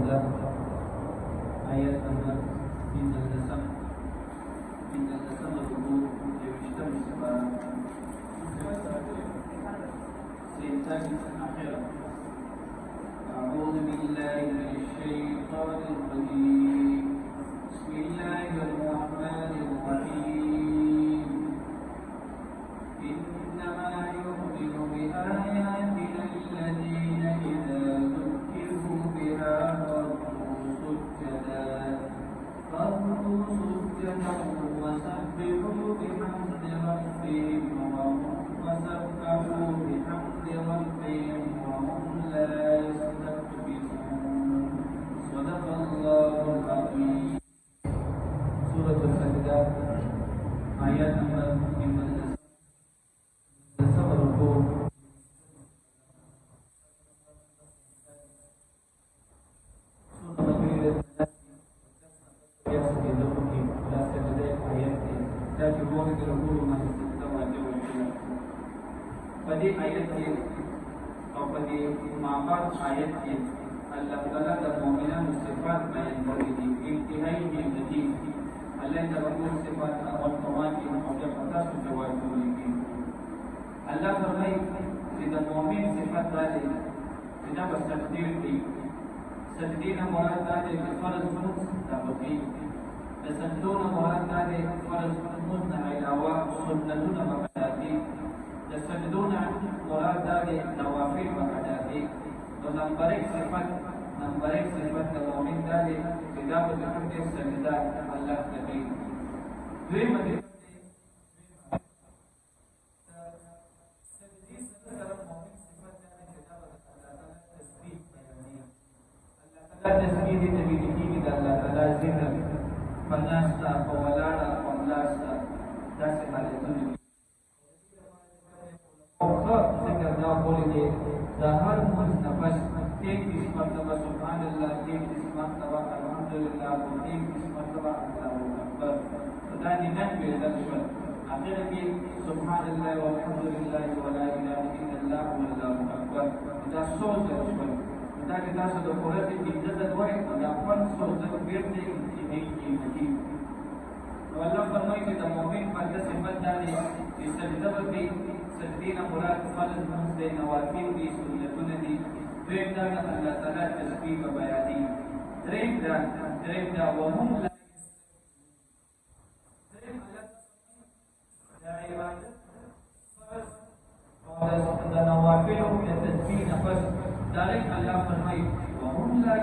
المائدة آية نمبر 15 الركوع يشتمل سينتهي الأخيرة. أعوذ بالله من الشيطان الرجيم. بسم الله الرحمن الرحيم. إنما يؤمن بآياتنا الذين إذا ذكروا بها خروا سجدا وسبحوا بحمد ربهم وهم لا يستكبرون. صدق الله العظيم. سورة السجدة آيات نمبر 15. pada ayat ini atau pada mabad ayat ini Allah Taala dan mukminin sifat yang berbeda intihai menjadi Allah Taala sifat al-Qawati atau atas jawab ini Allah berfirman tidak mukmin sifat tadi tidak bertakdir di sedina murad tadi farz mustaqim تسدون مراد ذلك فرض علاوة سنتنا مقداتي تسدون مراد ذلك نوافل مقداتي ونمبرك صفات المؤمن ذلك كتاب الحمد سجدة الله نبي دوما تسبيح تبيدي الله تعالى ذكر Panasta, Pawalana, Pamlasta, that's how it is. Sehingga jawab boleh dia Zahar nafas take this martaba Subhanallah, take this martaba Alhamdulillah, take this martaba Allahu Akbar. Dan dengan berdasar akhirnya ki Subhanallah walhamdulillah wa la ilaha illallah wallahu akbar. Kita soal kita sudah berarti kita dua dapat soal berde ini. Allah فرمائے کہ مومن پر صفت ڈالے اس سجدہ پر بھی سجدین مراد فرض منز نوافل دی سنتون دی دویم دا اللہ تعالی تسبیح و بیانی دریم دا وهم لا دریم دا عبادت فرض اور دا نوافل و تسبیح نفس دارک اللہ فرمائے وهم لا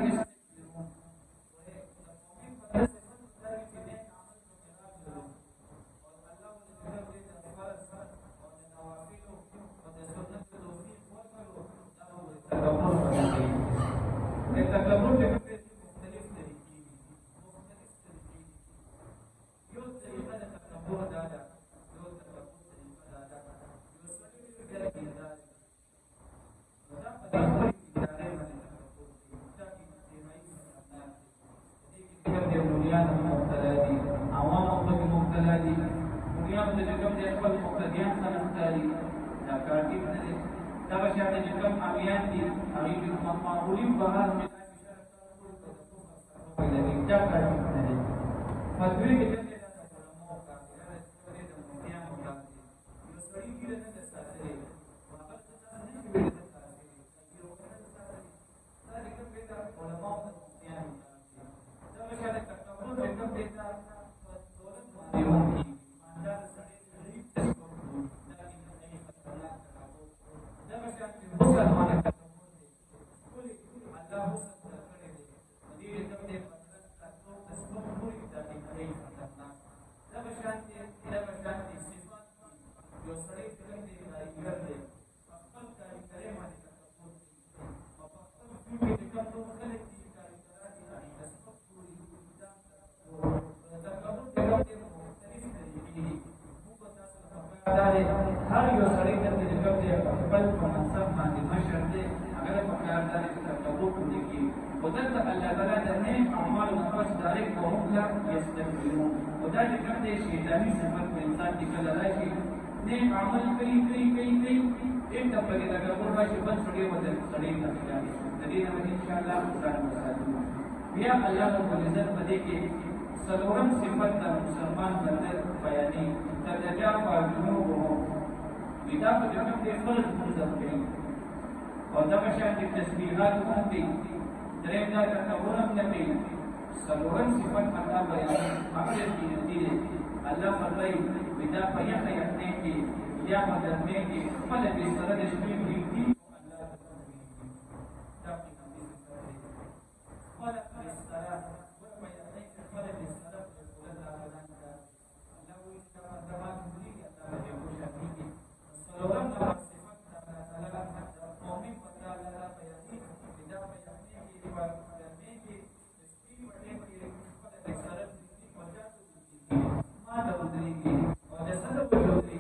يستكبرون وذلك كده شيطاني صفات में इंसान निकल रहा है कि नेक अमल कई एक दफा के तकबर भाई बंद छोड़िए बदल सड़ी ना जाने इंशाल्लाह بیا الله رب العزت پدې کې سلورم صفت د مسلمان بنده بیانې تدجا جنوبهم ودا په دې کې فرض مزم کوي او دا شان د تسبیحات هم دي درېم دا تکبرم نه کوي سلورم صفت الله بیانې هغه دې الله فرمایي ودا په یخه یخنه کې یا مدد میں کہ خپل دې سره د شپې ویږي الله دا په دې سره خپل دې سره ورپې دې خپل دې سره په الله باندې الله وي چې ما دما دې الله دې خوشحالي سلام صفات الله تعالی قومي پتا الله بیانې دا بیانې کې په دې کې سپي وړې کې خپل دې سره دې پچا ما دا ودرېږي او د سره ودرېږي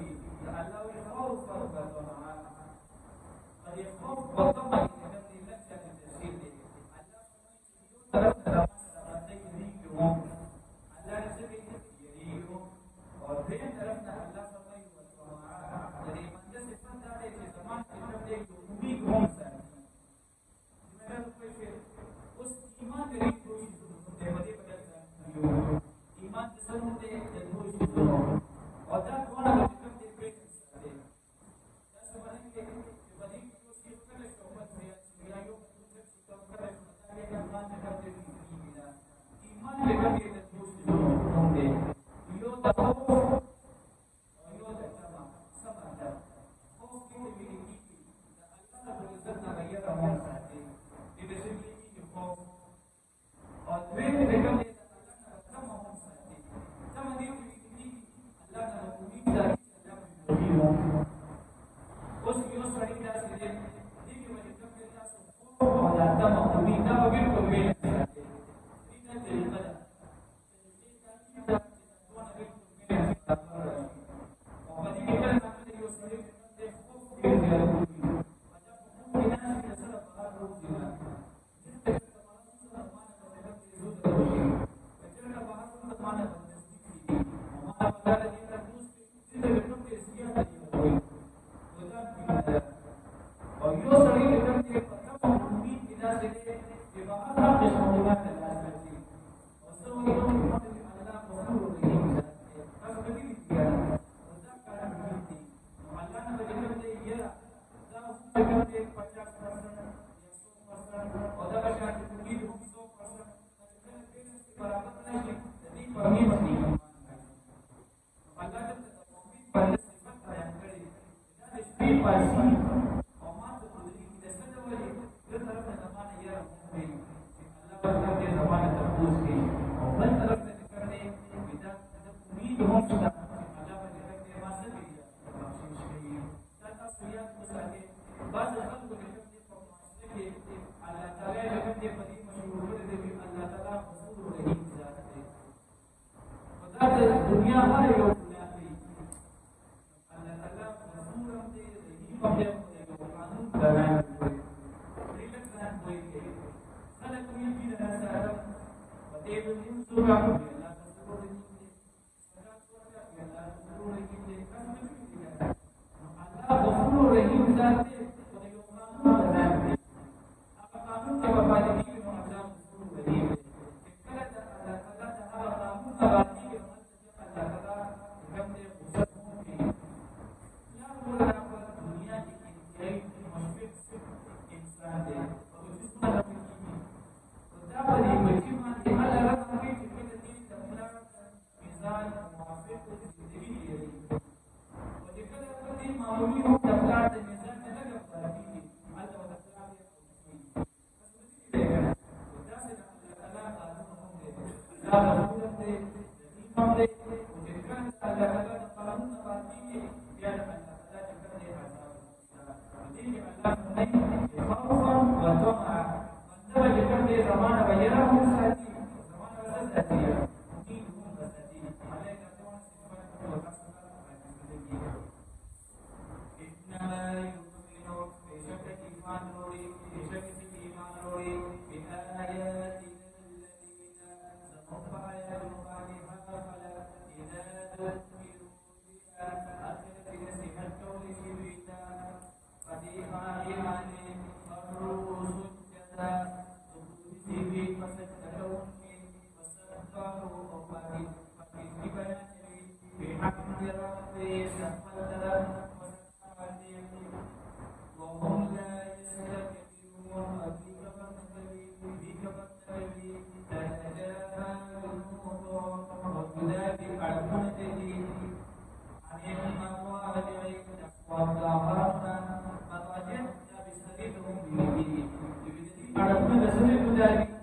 نزل مدارك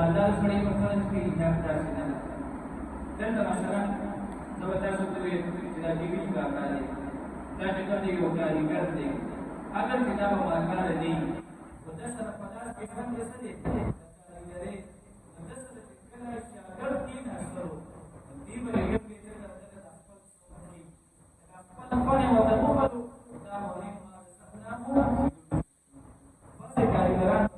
مالدار سړی په فرض کې حساب داسې نه ده دلته مثلا نو تاسو ته وایي چې دا ټي وي کار دی دا چې کوم یو کاریګر دی اگر چې دا مالدار دی نو د سره په لاس کې هم څه دی کاریګرې د سره چې کله چې اگر دین اثرو دی به یو کې د خپل خپل او د مخلو دا مهم ما سره بس کاریګران